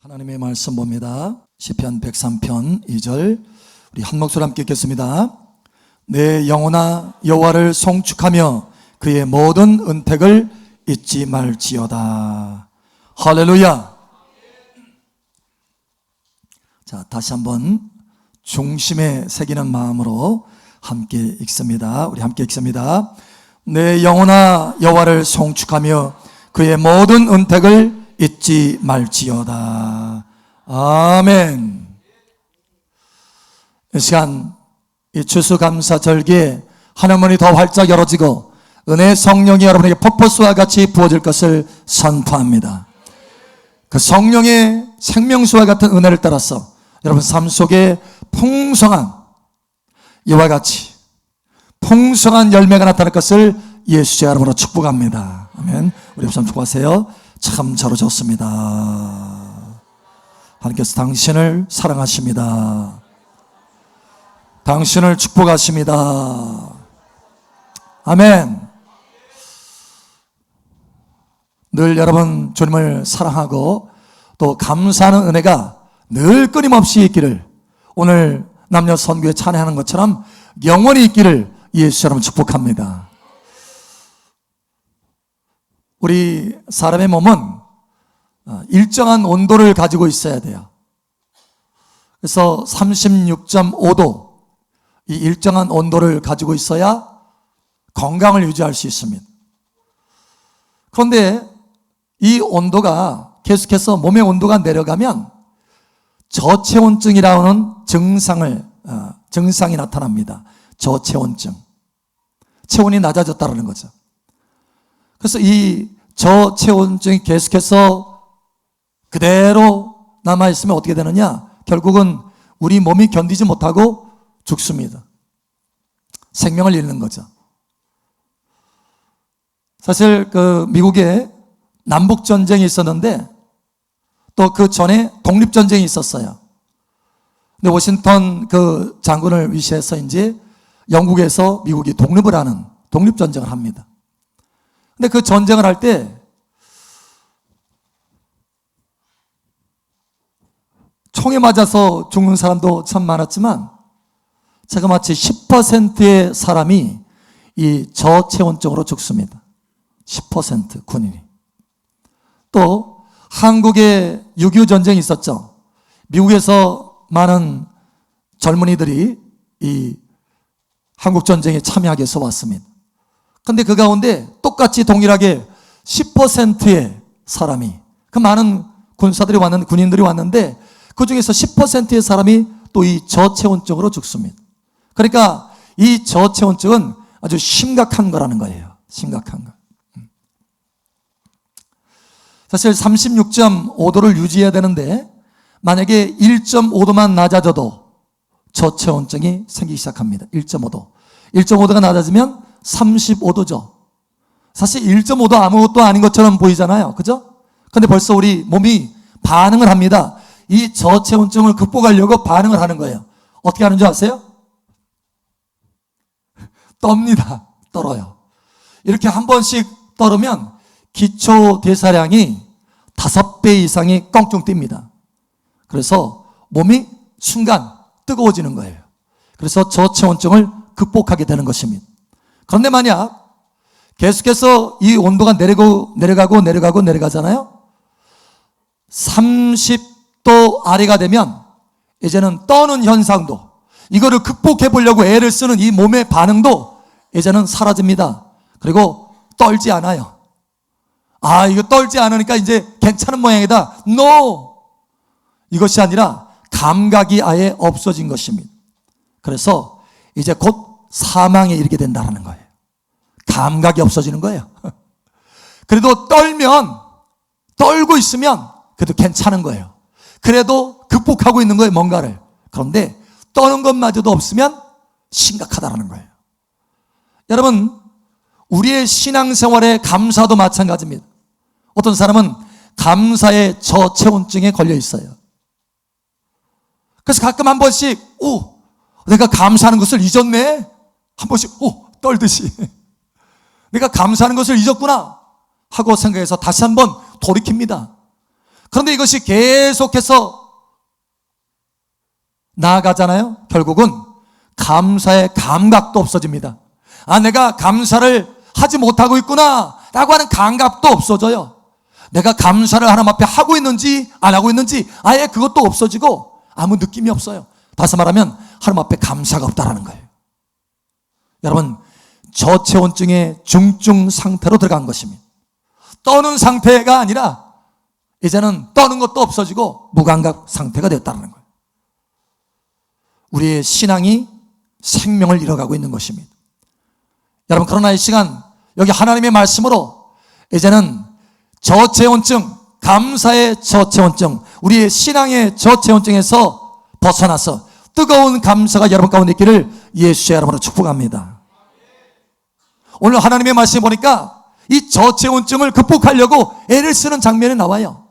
하나님의 말씀 봅니다. 시편 103편 2절 우리 한 목소리 함께 읽겠습니다. 내 영혼아 여호와를 송축하며 그의 모든 은택을 잊지 말지어다. 할렐루야. 자, 다시 한번 중심에 새기는 마음으로 함께 읽습니다. 우리 함께 읽습니다. 내 영혼아 여호와를 송축하며 그의 모든 은택을 잊지 말지어다. 아멘. 이 시간 이 추수감사절기에 하늘문이 더 활짝 열어지고 은혜의 성령이 여러분에게 폭포수와 같이 부어질 것을 선포합니다. 그 성령의 생명수와 같은 은혜를 따라서 여러분 삶 속에 풍성한 이와 같이 풍성한 열매가 나타날 것을 예수의 이름으로 축복합니다. 아멘. 우리 합심 축복하세요. 참 잘 오셨습니다. 하나님께서 당신을 사랑하십니다. 당신을 축복하십니다. 아멘. 늘 여러분 주님을 사랑하고 또 감사하는 은혜가 늘 끊임없이 있기를, 오늘 남녀 선교에 찬양하는 것처럼 영원히 있기를 예수 여러분 축복합니다. 우리 사람의 몸은 일정한 온도를 가지고 있어야 돼요. 그래서 36.5도 이 일정한 온도를 가지고 있어야 건강을 유지할 수 있습니다. 그런데 이 온도가 계속해서 몸의 온도가 내려가면 저체온증이라는 증상이 나타납니다. 저체온증. 체온이 낮아졌다는 거죠. 그래서 이 저체온증이 계속해서 그대로 남아있으면 어떻게 되느냐? 결국은 우리 몸이 견디지 못하고 죽습니다. 생명을 잃는 거죠. 사실 미국에 남북전쟁이 있었는데 또 그 전에 독립전쟁이 있었어요. 근데 워싱턴 그 장군을 위시해서 이제 영국에서 미국이 독립을 하는 독립전쟁을 합니다. 근데 그 전쟁을 할 때 총에 맞아서 죽는 사람도 참 많았지만 제가 마치 10%의 사람이 이 저체온증으로 죽습니다. 10% 군인이. 또 한국에 6.25 전쟁이 있었죠. 미국에서 많은 젊은이들이 이 한국 전쟁에 참여하기 위해서 왔습니다. 근데 그 가운데 똑같이 동일하게 10%의 사람이, 그 많은 군인들이 왔는데 그 중에서 10%의 사람이 또 이 저체온증으로 죽습니다. 그러니까 이 저체온증은 아주 심각한 거라는 거예요. 심각한 거. 사실 36.5도를 유지해야 되는데 만약에 1.5도만 낮아져도 저체온증이 생기기 시작합니다. 1.5도. 1.5도가 낮아지면 35도죠. 사실 1.5도 아무것도 아닌 것처럼 보이잖아요. 그죠? 근데 벌써 우리 몸이 반응을 합니다. 이 저체온증을 극복하려고 반응을 하는 거예요. 어떻게 하는 줄 아세요? 떱니다. 떨어요. 이렇게 한 번씩 떨으면 기초 대사량이 5배 이상이 껑충 뜁니다. 그래서 몸이 순간 뜨거워지는 거예요. 그래서 저체온증을 극복하게 되는 것입니다. 그런데 만약 계속해서 이 온도가 내려가잖아요. 30도 아래가 되면 이제는 떠는 현상도, 이거를 극복해 보려고 애를 쓰는 이 몸의 반응도 이제는 사라집니다. 그리고 떨지 않아요. 이거 떨지 않으니까 이제 괜찮은 모양이다. No! 이것이 아니라 감각이 아예 없어진 것입니다. 그래서 이제 곧 사망에 이르게 된다는 거예요. 감각이 없어지는 거예요. 그래도 떨고 있으면 그래도 괜찮은 거예요. 그래도 극복하고 있는 거예요, 뭔가를. 그런데 떠는 것마저도 없으면 심각하다는 거예요. 여러분, 우리의 신앙생활의 감사도 마찬가지입니다. 어떤 사람은 감사의 저체온증에 걸려 있어요. 그래서 가끔 한 번씩 내가 감사하는 것을 잊었네. 한 번씩 떨듯이 내가 감사하는 것을 잊었구나 하고 생각해서 다시 한번 돌이킵니다. 그런데 이것이 계속해서 나아가잖아요. 결국은 감사의 감각도 없어집니다. 아, 내가 감사를 하지 못하고 있구나 라고 하는 감각도 없어져요. 내가 감사를 하나님 앞에 하고 있는지 안 하고 있는지 아예 그것도 없어지고 아무 느낌이 없어요. 다시 말하면 하나님 앞에 감사가 없다라는 거예요. 여러분, 저체온증의 중증 상태로 들어간 것입니다. 떠는 상태가 아니라 이제는 떠는 것도 없어지고 무감각 상태가 됐다는 거예요. 우리의 신앙이 생명을 잃어가고 있는 것입니다. 여러분, 그러나 이 시간 여기 하나님의 말씀으로 이제는 저체온증, 감사의 저체온증, 우리의 신앙의 저체온증에서 벗어나서 뜨거운 감사가 여러분 가운데 있기를 예수의 이름으로 축복합니다. 오늘 하나님의 말씀 보니까 이 저체온증을 극복하려고 애를 쓰는 장면이 나와요.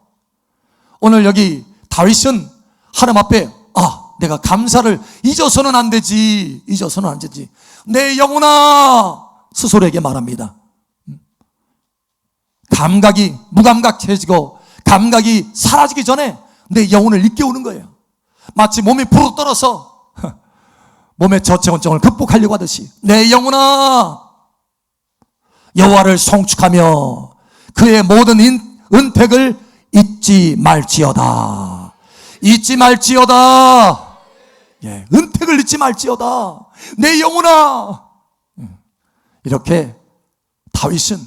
오늘 여기 다윗은 하나님 앞에 내가 감사를 잊어서는 안 되지. 잊어서는 안 되지. 내 영혼아 스스로에게 말합니다. 감각이 무감각해지고 감각이 사라지기 전에 내 영혼을 일깨우는 거예요. 마치 몸이 부르 떨어서 몸의 저체온증을 극복하려고 하듯이 내 영혼아 여호와를 송축하며 그의 모든 은택을 잊지 말지어다. 잊지 말지어다. 예, 은택을 잊지 말지어다. 내 영혼아. 이렇게 다윗은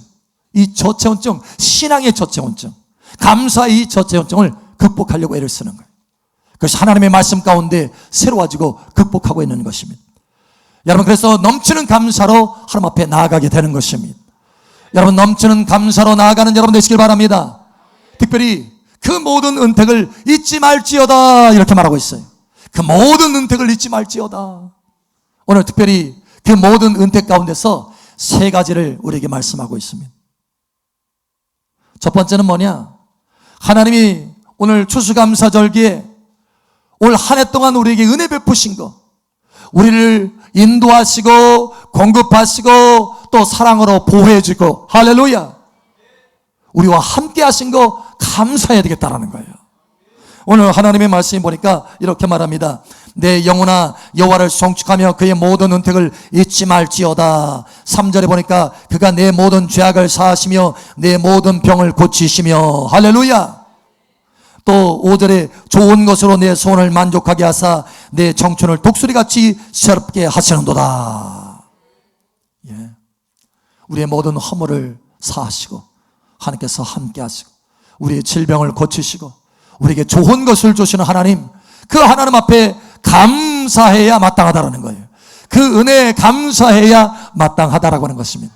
이 저체온증, 신앙의 저체온증, 감사의 이 저체온증을 극복하려고 애를 쓰는 거예요. 그래서 하나님의 말씀 가운데 새로워지고 극복하고 있는 것입니다. 여러분, 그래서 넘치는 감사로 하나님 앞에 나아가게 되는 것입니다. 여러분, 넘치는 감사로 나아가는 여러분 되시길 바랍니다. 특별히 그 모든 은택을 잊지 말지어다 이렇게 말하고 있어요. 그 모든 은택을 잊지 말지어다. 오늘 특별히 그 모든 은택 가운데서 세 가지를 우리에게 말씀하고 있습니다. 첫 번째는 뭐냐? 하나님이 오늘 추수감사절기에 올 한 해 동안 우리에게 은혜 베푸신 것, 우리를 인도하시고 공급하시고 또 사랑으로 보호해 주고, 할렐루야, 우리와 함께 하신 거 감사해야 되겠다라는 거예요. 오늘 하나님의 말씀이 보니까 이렇게 말합니다. 내 영혼아 여호와를 송축하며 그의 모든 은택을 잊지 말지어다. 3절에 보니까 그가 내 모든 죄악을 사하시며 내 모든 병을 고치시며, 할렐루야. 또 5절에 좋은 것으로 내 소원을 만족하게 하사 내 청춘을 독수리같이 새롭게 하시는도다. 예. 우리의 모든 허물을 사하시고 하나님께서 함께 하시고 우리의 질병을 고치시고 우리에게 좋은 것을 주시는 하나님, 그 하나님 앞에 감사해야 마땅하다라는 거예요. 그 은혜에 감사해야 마땅하다라고 하는 것입니다.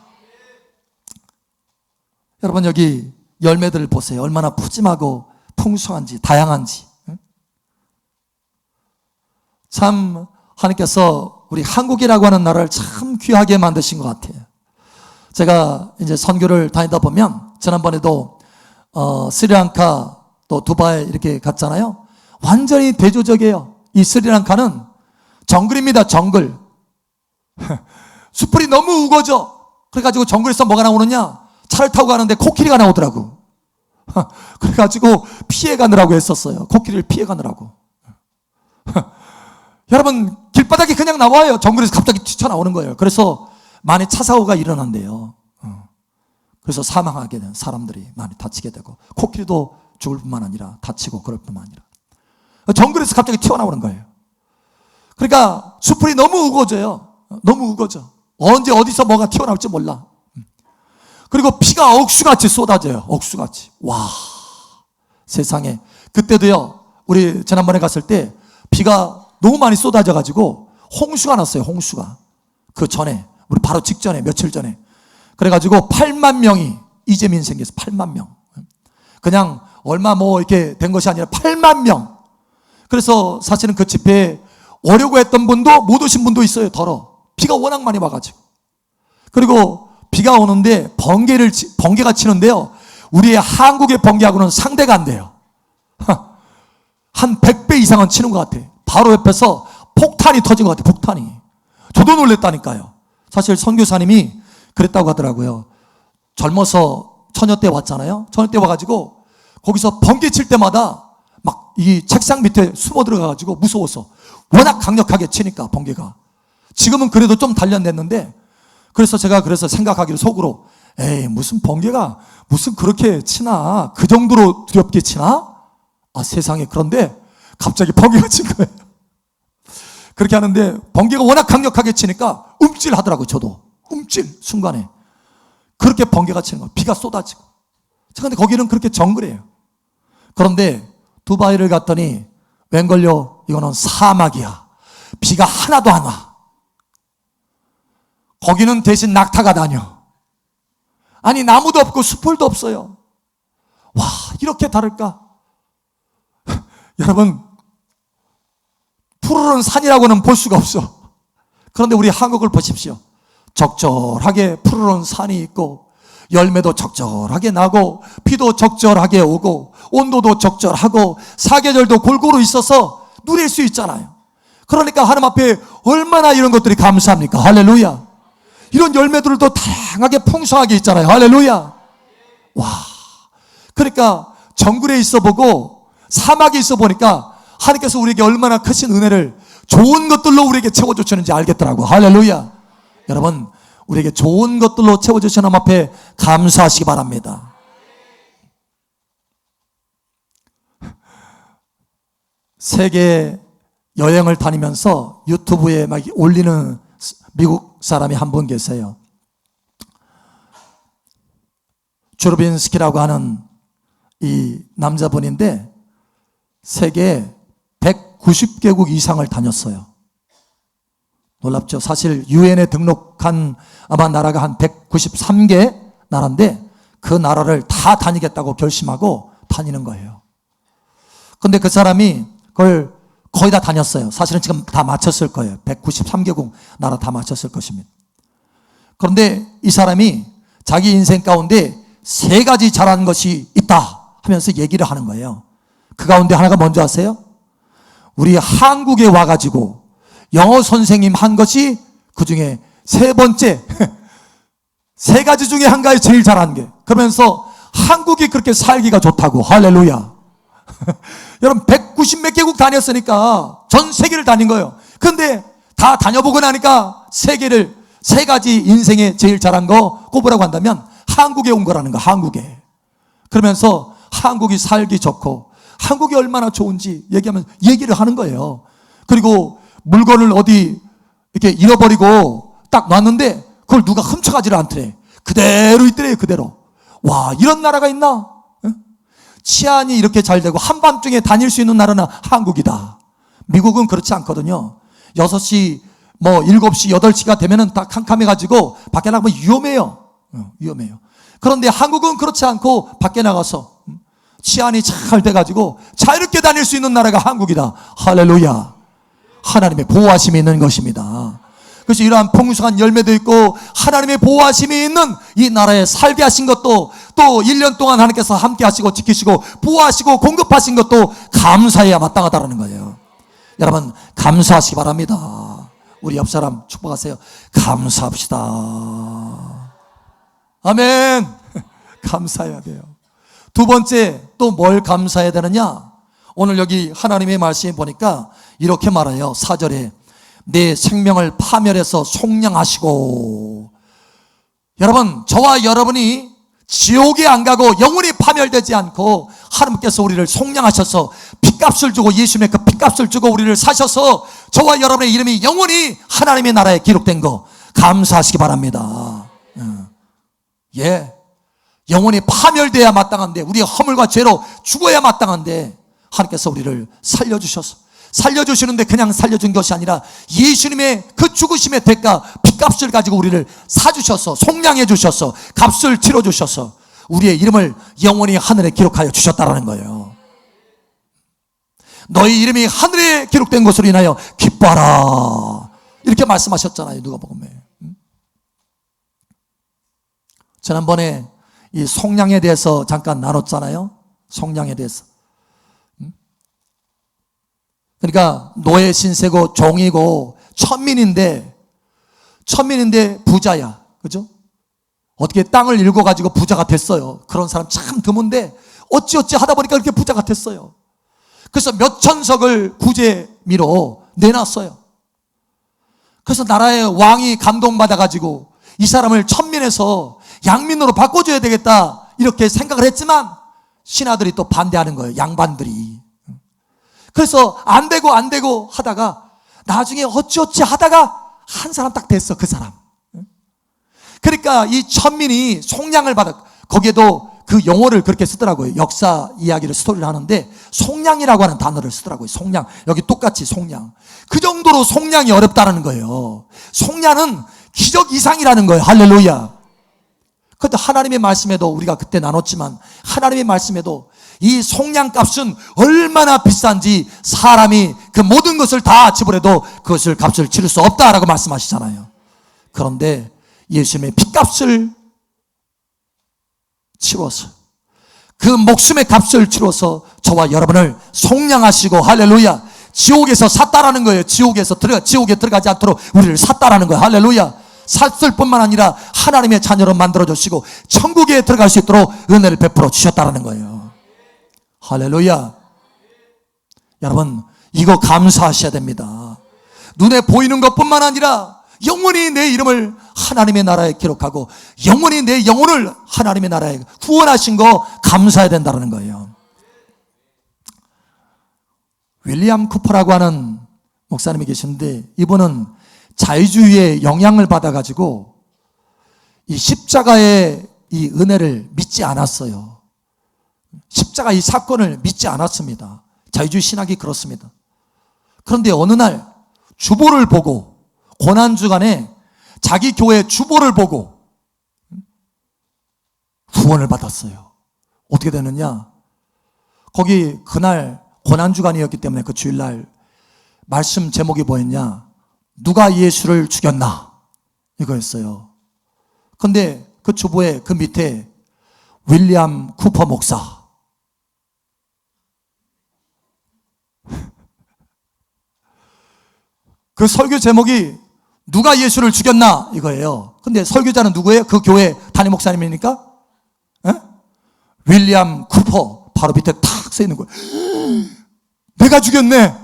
여러분, 여기 열매들을 보세요. 얼마나 푸짐하고 풍성한지, 다양한지. 참 하나님께서 우리 한국이라고 하는 나라를 참 귀하게 만드신 것 같아요. 제가 이제 선교를 다니다 보면 지난번에도 스리랑카 또 두바이 이렇게 갔잖아요. 완전히 대조적이에요. 이 스리랑카는 정글입니다. 정글. 숯불이 너무 우거져. 그래가지고 정글에서 뭐가 나오느냐, 차를 타고 가는데 코끼리가 나오더라고. 그래가지고 피해가느라고 했었어요. 코끼리를 피해가느라고. 여러분, 길바닥에 그냥 나와요. 정글에서 갑자기 튀쳐나오는 거예요. 그래서 많이 차 사고가 일어난대요. 그래서 사망하게 된 사람들이 많이 다치게 되고, 코끼리도 죽을 뿐만 아니라 다치고 그럴 뿐만 아니라 정글에서 갑자기 튀어나오는 거예요. 그러니까 숯불이 너무 우거져요. 너무 우거져. 언제 어디서 뭐가 튀어나올지 몰라. 그리고 피가 억수같이 쏟아져요. 억수같이. 와, 세상에. 그때도요, 우리 지난번에 갔을 때 비가 너무 많이 쏟아져가지고 홍수가 났어요. 홍수가. 그 전에, 우리 바로 직전에, 며칠 전에. 그래가지고 8만 명이 이재민 생겨서 8만 명. 그냥 얼마 뭐 이렇게 된 것이 아니라 8만 명. 그래서 사실은 그 집회에 오려고 했던 분도 못 오신 분도 있어요. 더러. 비가 워낙 많이 와가지고. 그리고 비가 오는데 번개가 치는데요. 우리의 한국의 번개하고는 상대가 안 돼요. 한 100배 이상은 치는 것 같아. 바로 옆에서 폭탄이 터진 것 같아. 폭탄이. 저도 놀랬다니까요. 사실 선교사님이 그랬다고 하더라고요. 젊어서 처녀 때 왔잖아요. 처녀 때 와가지고 거기서 번개 칠 때마다 막 이 책상 밑에 숨어 들어가가지고 무서워서, 워낙 강력하게 치니까 번개가. 지금은 그래도 좀 단련됐는데, 그래서 제가 생각하기로 속으로, 에이 무슨 번개가 무슨 그렇게 치나, 그 정도로 두렵게 치나? 아 세상에. 그런데 갑자기 번개가 친 거예요. 그렇게 하는데 번개가 워낙 강력하게 치니까 움찔하더라고요. 저도 순간에 그렇게 번개가 치는 거예요. 비가 쏟아지고. 그런데 거기는 그렇게 정글이에요. 그런데 두바이를 갔더니 웬걸요, 이거는 사막이야. 비가 하나도 안 와. 거기는 대신 낙타가 다녀. 아니 나무도 없고 수풀도 없어요. 와, 이렇게 다를까? 여러분, 푸르른 산이라고는 볼 수가 없어. 그런데 우리 한국을 보십시오. 적절하게 푸르른 산이 있고, 열매도 적절하게 나고, 비도 적절하게 오고, 온도도 적절하고, 사계절도 골고루 있어서 누릴 수 있잖아요. 그러니까 하나님 앞에 얼마나 이런 것들이 감사합니까? 할렐루야. 이런 열매들도 다양하게 풍성하게 있잖아요. 할렐루야. 와, 그러니까 정글에 있어 보고 사막에 있어 보니까 하나님께서 우리에게 얼마나 크신 은혜를 좋은 것들로 우리에게 채워주시는지 알겠더라고요. 할렐루야. 여러분, 우리에게 좋은 것들로 채워주시는 하나님 앞에 감사하시기 바랍니다. 세계 여행을 다니면서 유튜브에 막 올리는 미국 사람이 한 분 계세요. 주르빈스키라고 하는 이 남자분인데 세계 190개국 이상을 다녔어요. 놀랍죠? 사실 유엔에 등록한 아마 나라가 한 193개 나라인데 그 나라를 다 다니겠다고 결심하고 다니는 거예요. 근데 그 사람이 그걸 거의 다 다녔어요. 사실은 지금 다 마쳤을 거예요. 193개국 나라 다 마쳤을 것입니다. 그런데 이 사람이 자기 인생 가운데 3가지 잘한 것이 있다 하면서 얘기를 하는 거예요. 그 가운데 하나가 뭔지 아세요? 우리 한국에 와가지고 영어 선생님 한 것이 그 중에 3번째, 3가지 중에 한 가지 제일 잘한 게, 그러면서 한국이 그렇게 살기가 좋다고. 할렐루야. 여러분 190 몇 개국 다녔으니까 전 세계를 다닌 거예요. 근데 다 다녀보고 나니까 3가지 인생에 제일 잘한 거 꼽으라고 한다면 한국에 온 거라는 거. 한국에. 그러면서 한국이 살기 좋고 한국이 얼마나 좋은지 얘기를 하는 거예요. 그리고 물건을 어디 이렇게 잃어버리고 딱 놨는데 그걸 누가 훔쳐가지를 않더래. 그대로 있더래요. 그대로. 와, 이런 나라가 있나? 치안이 이렇게 잘 되고 한밤중에 다닐 수 있는 나라는 한국이다. 미국은 그렇지 않거든요. 6시, 7시, 8시가 되면은 다 캄캄해가지고 밖에 나가면 위험해요. 위험해요. 그런데 한국은 그렇지 않고 밖에 나가서 치안이 잘 돼가지고 자유롭게 다닐 수 있는 나라가 한국이다. 할렐루야. 하나님의 보호하심이 있는 것입니다. 그래서 이러한 풍성한 열매도 있고 하나님의 보호하심이 있는 이 나라에 살게 하신 것도, 또 1년 동안 하나님께서 함께 하시고 지키시고 보호하시고 공급하신 것도 감사해야 마땅하다는 거예요. 여러분 감사하시기 바랍니다. 우리 옆 사람 축복하세요. 감사합시다. 아멘. 감사해야 돼요. 2번째, 또 뭘 감사해야 되느냐? 오늘 여기 하나님의 말씀에 보니까 이렇게 말해요. 4절에 내 생명을 파멸해서 속량하시고. 여러분, 저와 여러분이 지옥에 안 가고 영원히 파멸되지 않고 하나님께서 우리를 속량하셔서 핏값을 주고, 예수님의 그 핏값을 주고 우리를 사셔서 저와 여러분의 이름이 영원히 하나님의 나라에 기록된 거 감사하시기 바랍니다. 예, 영원히 파멸돼야 마땅한데, 우리의 허물과 죄로 죽어야 마땅한데 하나님께서 우리를 살려주시는데 그냥 살려준 것이 아니라 예수님의 그 죽으심의 대가, 핏값을 가지고 우리를 사주셔서 속량해 주셔서 값을 치러주셔서 우리의 이름을 영원히 하늘에 기록하여 주셨다라는 거예요. 너희 이름이 하늘에 기록된 것으로 인하여 기뻐하라, 이렇게 말씀하셨잖아요. 누가복음에. 지난번에 이 속량에 대해서 잠깐 나눴잖아요. 속량에 대해서. 그러니까 노예 신세고 종이고 천민인데 부자야. 그죠? 어떻게 땅을 읽어가지고 부자가 됐어요. 그런 사람 참 드문데 어찌어찌 하다 보니까 그렇게 부자가 됐어요. 그래서 몇 천석을 구제미로 내놨어요. 그래서 나라의 왕이 감동받아가지고 이 사람을 천민에서 양민으로 바꿔줘야 되겠다 이렇게 생각을 했지만 신하들이 또 반대하는 거예요. 양반들이. 그래서 안 되고 하다가 나중에 어찌어찌 하다가 한 사람 딱 됐어. 그 사람. 그러니까 이 천민이 속량을 받아, 거기에도 그 용어를 그렇게 쓰더라고요. 역사 이야기를 스토리를 하는데 속량이라고 하는 단어를 쓰더라고요. 속량. 여기 똑같이 속량. 그 정도로 속량이 어렵다는 거예요. 속량은 기적 이상이라는 거예요. 할렐루야. 그런데 하나님의 말씀에도 우리가 그때 나눴지만 하나님의 말씀에도 이 속량값은 얼마나 비싼지 사람이 그 모든 것을 다 지불해도 그것을 값을 치를 수 없다라고 말씀하시잖아요. 그런데 예수님의 피값을 치러서 그 목숨의 값을 치러서 저와 여러분을 속량하시고 할렐루야 지옥에서 샀다라는 거예요. 지옥에 들어가지 않도록 우리를 샀다라는 거예요. 할렐루야. 샀을 뿐만 아니라 하나님의 자녀로 만들어 주시고 천국에 들어갈 수 있도록 은혜를 베풀어 주셨다라는 거예요. 할렐루야. 여러분 이거 감사하셔야 됩니다. 눈에 보이는 것뿐만 아니라 영원히 내 이름을 하나님의 나라에 기록하고 영원히 내 영혼을 하나님의 나라에 구원하신 거 감사해야 된다는 거예요. 윌리엄 쿠퍼라고 하는 목사님이 계신데 이분은 자유주의의 영향을 받아가지고 이 십자가의 이 은혜를 믿지 않았어요. 십자가 이 사건을 믿지 않았습니다. 자유주의 신학이 그렇습니다. 그런데 어느 날 주보를 보고 고난주간에 자기 교회 주보를 보고 구원을 받았어요. 어떻게 되느냐? 거기 그날 고난주간이었기 때문에 그 주일날 말씀 제목이 뭐였냐? 누가 예수를 죽였나? 이거였어요. 근데 그 주보에 그 밑에 윌리엄 쿠퍼 목사. 그 설교 제목이 누가 예수를 죽였나? 이거예요. 근데 설교자는 누구예요? 그 교회 담임 목사님입니까? 에? 윌리엄 쿠퍼. 바로 밑에 탁 써 있는 거예요. 내가 죽였네.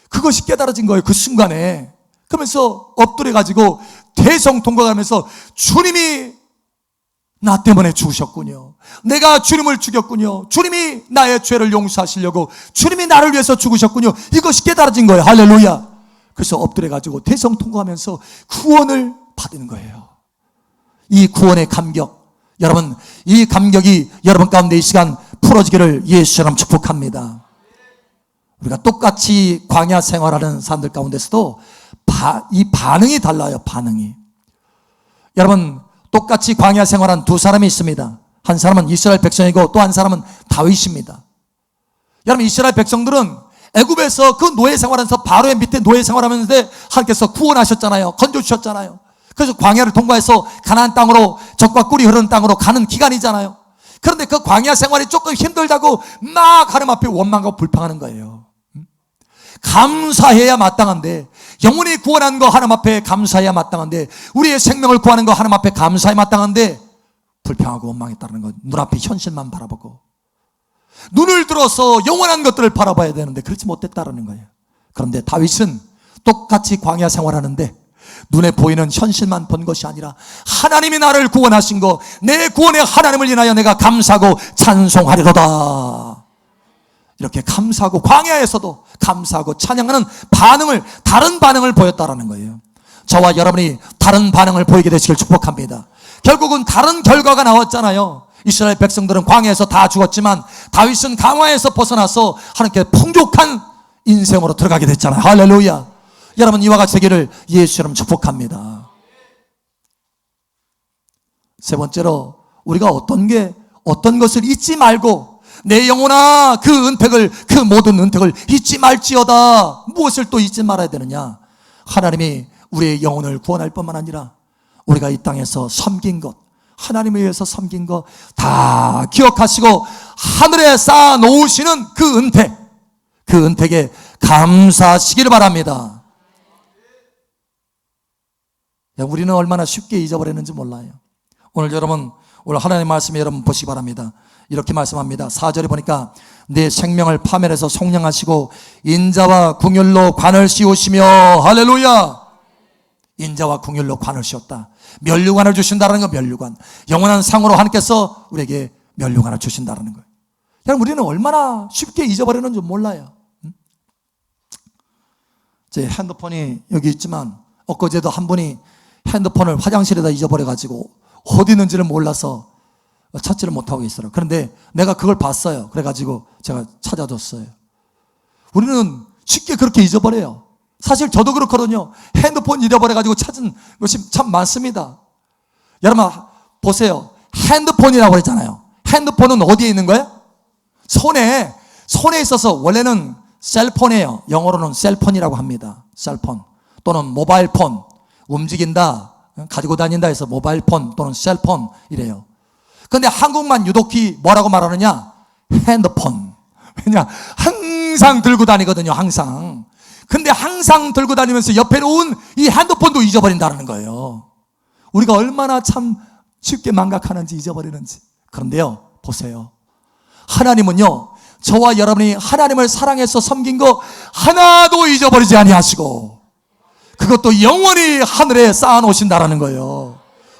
그것이 깨달아진 거예요. 그 순간에. 그러면서 엎드려가지고 대성통곡하면서 주님이 나 때문에 죽으셨군요. 내가 주님을 죽였군요. 주님이 나의 죄를 용서하시려고 주님이 나를 위해서 죽으셨군요. 이것이 깨달아진 거예요. 할렐루야. 그래서 엎드려가지고 대성통곡하면서 구원을 받는 거예요. 이 구원의 감격, 여러분 이 감격이 여러분 가운데 이 시간 풀어지기를 예수처럼 축복합니다. 우리가 똑같이 광야 생활하는 사람들 가운데서도 이 반응이 달라요. 반응이. 여러분 똑같이 광야 생활한 두 사람이 있습니다. 한 사람은 이스라엘 백성이고 또 한 사람은 다윗입니다. 여러분 이스라엘 백성들은 애굽에서 그 노예 생활하면서 바로의 밑에 노예 생활하면서 하나님께서 구원하셨잖아요. 건져주셨잖아요. 그래서 광야를 통과해서 가나안 땅으로 젖과 꿀이 흐르는 땅으로 가는 기간이잖아요. 그런데 그 광야 생활이 조금 힘들다고 막 하나님 앞에 원망하고 불평하는 거예요. 감사해야 마땅한데 영혼이 구원한 거 하나님 앞에 감사해야 마땅한데 우리의 생명을 구하는 거 하나님 앞에 감사해야 마땅한데 불평하고 원망했다는 거 눈앞에 현실만 바라보고 눈을 들어서 영원한 것들을 바라봐야 되는데 그렇지 못했다는 거예요. 그런데 다윗은 똑같이 광야 생활하는데 눈에 보이는 현실만 본 것이 아니라 하나님이 나를 구원하신 거 내 구원의 하나님을 인하여 내가 감사하고 찬송하리로다. 이렇게 감사하고 광야에서도 감사하고 찬양하는 다른 반응을 보였다라는 거예요. 저와 여러분이 다른 반응을 보이게 되시길 축복합니다. 결국은 다른 결과가 나왔잖아요. 이스라엘 백성들은 광야에서 다 죽었지만 다윗은 강화에서 벗어나서 하나님께 풍족한 인생으로 들어가게 됐잖아요. 할렐루야. 여러분 이와 같이 되기를 예수처럼 축복합니다. 세 번째로 우리가 어떤 것을 잊지 말고 내 영혼아 그 모든 은택을 잊지 말지어다. 무엇을 또 잊지 말아야 되느냐? 하나님이 우리의 영혼을 구원할 뿐만 아니라 우리가 이 땅에서 섬긴 것, 하나님을 위해서 섬긴 것 다 기억하시고 하늘에 쌓아 놓으시는 그 은택에 감사하시기를 바랍니다. 우리는 얼마나 쉽게 잊어버리는지 몰라요. 오늘 하나님의 말씀을 여러분 보시기 바랍니다. 이렇게 말씀합니다. 4절에 보니까 내 생명을 파멸해서 속량하시고 인자와 궁율로 관을 씌우시며, 할렐루야, 인자와 궁율로 관을 씌웠다. 면류관을 주신다는 거, 면류관. 영원한 상으로 하나님께서 우리에게 면류관을 주신다는 거예요. 여러분, 우리는 얼마나 쉽게 잊어버리는 줄 몰라요. 제 핸드폰이 여기 있지만 엊그제도 한 분이 핸드폰을 화장실에다 잊어버려가지고 어디 있는지를 몰라서 찾지를 못하고 있어요. 그런데 내가 그걸 봤어요. 그래가지고 제가 찾아줬어요. 우리는 쉽게 그렇게 잊어버려요. 사실 저도 그렇거든요. 핸드폰 잃어버려가지고 찾은 것이 참 많습니다. 여러분 보세요. 핸드폰이라고 했잖아요. 핸드폰은 어디에 있는 거예요? 손에 있어서 원래는 셀폰이에요. 영어로는 셀폰이라고 합니다. 셀폰 또는 모바일폰, 움직인다, 가지고 다닌다 해서 모바일폰 또는 셀폰 이래요. 그런데 한국만 유독히 뭐라고 말하느냐? 핸드폰. 왜냐? 항상 들고 다니거든요. 항상. 근데 항상 들고 다니면서 옆에 놓은 이 핸드폰도 잊어버린다는 거예요. 우리가 얼마나 참 쉽게 망각하는지, 잊어버리는지. 그런데요, 보세요. 하나님은요, 저와 여러분이 하나님을 사랑해서 섬긴 거 하나도 잊어버리지 아니하시고 그것도 영원히 하늘에 쌓아놓으신다는 거예요.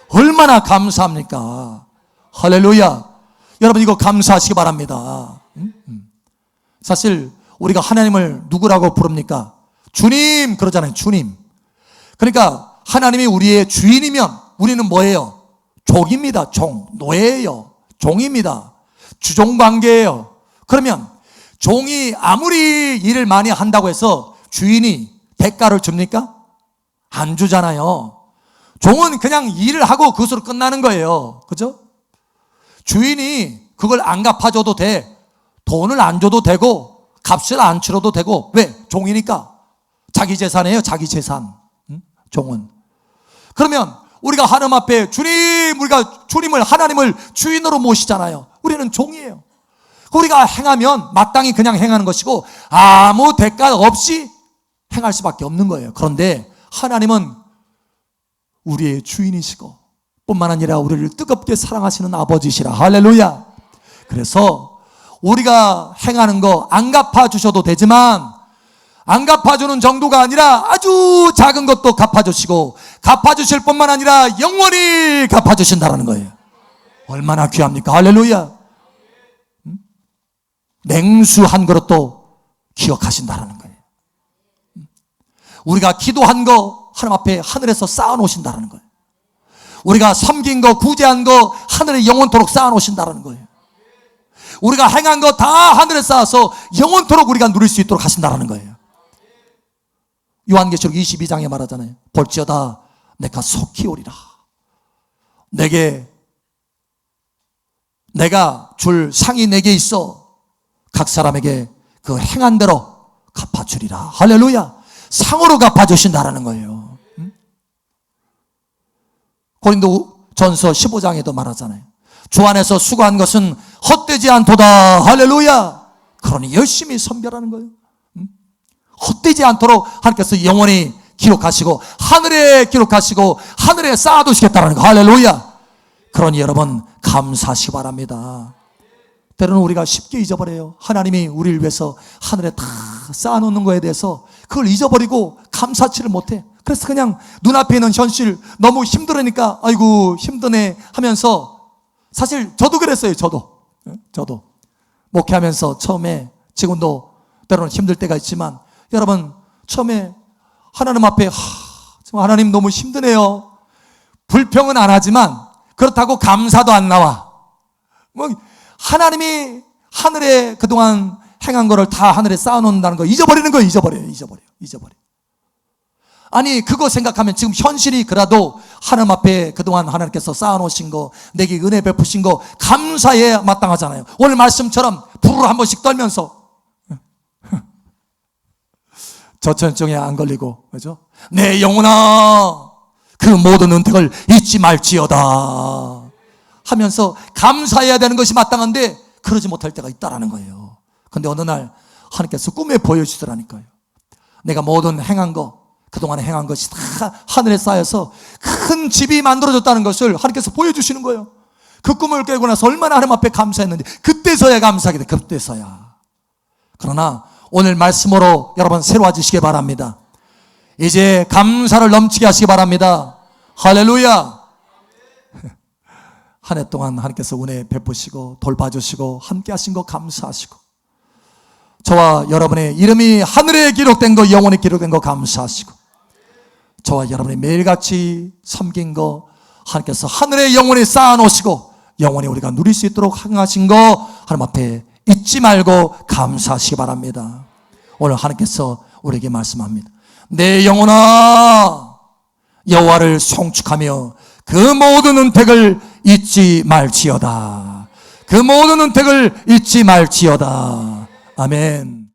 얼마나 감사합니까? 할렐루야. 여러분 이거 감사하시기 바랍니다. 사실 우리가 하나님을 누구라고 부릅니까? 주님 그러잖아요. 주님. 그러니까 하나님이 우리의 주인이면 우리는 뭐예요? 종입니다. 종. 노예예요. 종입니다. 주종관계예요. 그러면 종이 아무리 일을 많이 한다고 해서 주인이 대가를 줍니까? 안 주잖아요. 종은 그냥 일을 하고 그것으로 끝나는 거예요. 그죠? 주인이 그걸 안 갚아줘도 돼. 돈을 안 줘도 되고 값을 안 치러도 되고. 왜? 종이니까. 자기 재산이에요. 자기 재산. 종은. 그러면 우리가 하나님 앞에 우리가 주님을, 하나님을 주인으로 모시잖아요. 우리는 종이에요. 우리가 행하면 마땅히 그냥 행하는 것이고 아무 대가 없이 행할 수밖에 없는 거예요. 그런데 하나님은 우리의 주인이시고 뿐만 아니라 우리를 뜨겁게 사랑하시는 아버지시라. 할렐루야. 그래서 우리가 행하는 거 안 갚아주셔도 되지만 안 갚아주는 정도가 아니라 아주 작은 것도 갚아주시고 갚아주실 뿐만 아니라 영원히 갚아주신다는 거예요. 얼마나 귀합니까? 할렐루야. 냉수 한 그릇도 기억하신다는 거예요. 우리가 기도한 거 하나님 앞에 하늘에서 쌓아놓으신다는 거예요. 우리가 섬긴 거, 구제한 거 하늘에 영원토록 쌓아놓으신다는 거예요. 우리가 행한 거 다 하늘에 쌓아서 영원토록 우리가 누릴 수 있도록 하신다는 거예요. 요한계시록 22장에 말하잖아요. 볼지어다 내가 속히 오리라. 내가 줄 상이 내게 있어 각 사람에게 그 행한 대로 갚아주리라. 할렐루야. 상으로 갚아주신다는 거예요. 고린도전서 15장에도 말하잖아요. 주 안에서 수고한 것은 헛되지 않도다. 할렐루야. 그러니 열심히 선별하는 거예요. 헛되지 않도록 하나님께서 영원히 기록하시고 하늘에 기록하시고 하늘에 쌓아두시겠다는 거. 할렐루야. 그러니 여러분 감사하시기 바랍니다. 때로는 우리가 쉽게 잊어버려요. 하나님이 우리를 위해서 하늘에 다 쌓아놓는 거에 대해서 그걸 잊어버리고 감사치를 못해. 그래서 그냥 눈앞에 있는 현실 너무 힘들으니까 아이고 힘드네 하면서, 사실 저도 그랬어요. 저도 목회하면서 처음에, 지금도 때로는 힘들 때가 있지만 여러분 처음에 하나님 앞에 정말 하나님 너무 힘드네요. 불평은 안 하지만 그렇다고 감사도 안 나와. 하나님이 하늘에 그동안 행한 거를 다 하늘에 쌓아놓는다는 거 잊어버리는 거예요. 잊어버려. 아니 그거 생각하면 지금 현실이 그래도 하나님 앞에 그동안 하나님께서 쌓아놓으신 거, 내게 은혜 베푸신 거 감사해야 마땅하잖아요. 오늘 말씀처럼 불을 한 번씩 떨면서 저천증에 안 걸리고, 그죠? 내 영혼아 그 모든 은택을 잊지 말지어다 하면서 감사해야 되는 것이 마땅한데 그러지 못할 때가 있다라는 거예요. 근데 어느 날 하나님께서 꿈에 보여주시더라니까요. 내가 모든 행한 거, 그동안에 행한 것이 다 하늘에 쌓여서 큰 집이 만들어졌다는 것을 하나님께서 보여주시는 거예요. 그 꿈을 깨고 나서 얼마나 하나님 앞에 감사했는지 그때서야 감사하게 돼. 그때서야. 그러나 오늘 말씀으로 여러분 새로워지시기 바랍니다. 이제 감사를 넘치게 하시기 바랍니다. 할렐루야. 한 해 동안 하나님께서 은혜 베푸시고 돌봐주시고 함께 하신 거 감사하시고 저와 여러분의 이름이 하늘에 기록된 거, 영원히 기록된 거 감사하시고 저와 여러분이 매일같이 섬긴 거 하나님께서 하늘에 영원히 쌓아놓으시고 영원히 우리가 누릴 수 있도록 행하신 거 하나님 앞에 잊지 말고 감사하시기 바랍니다. 오늘 하나님께서 우리에게 말씀합니다. 내 영혼아 여호와를 송축하며 그 모든 은택을 잊지 말지어다. 그 모든 은택을 잊지 말지어다. 아멘.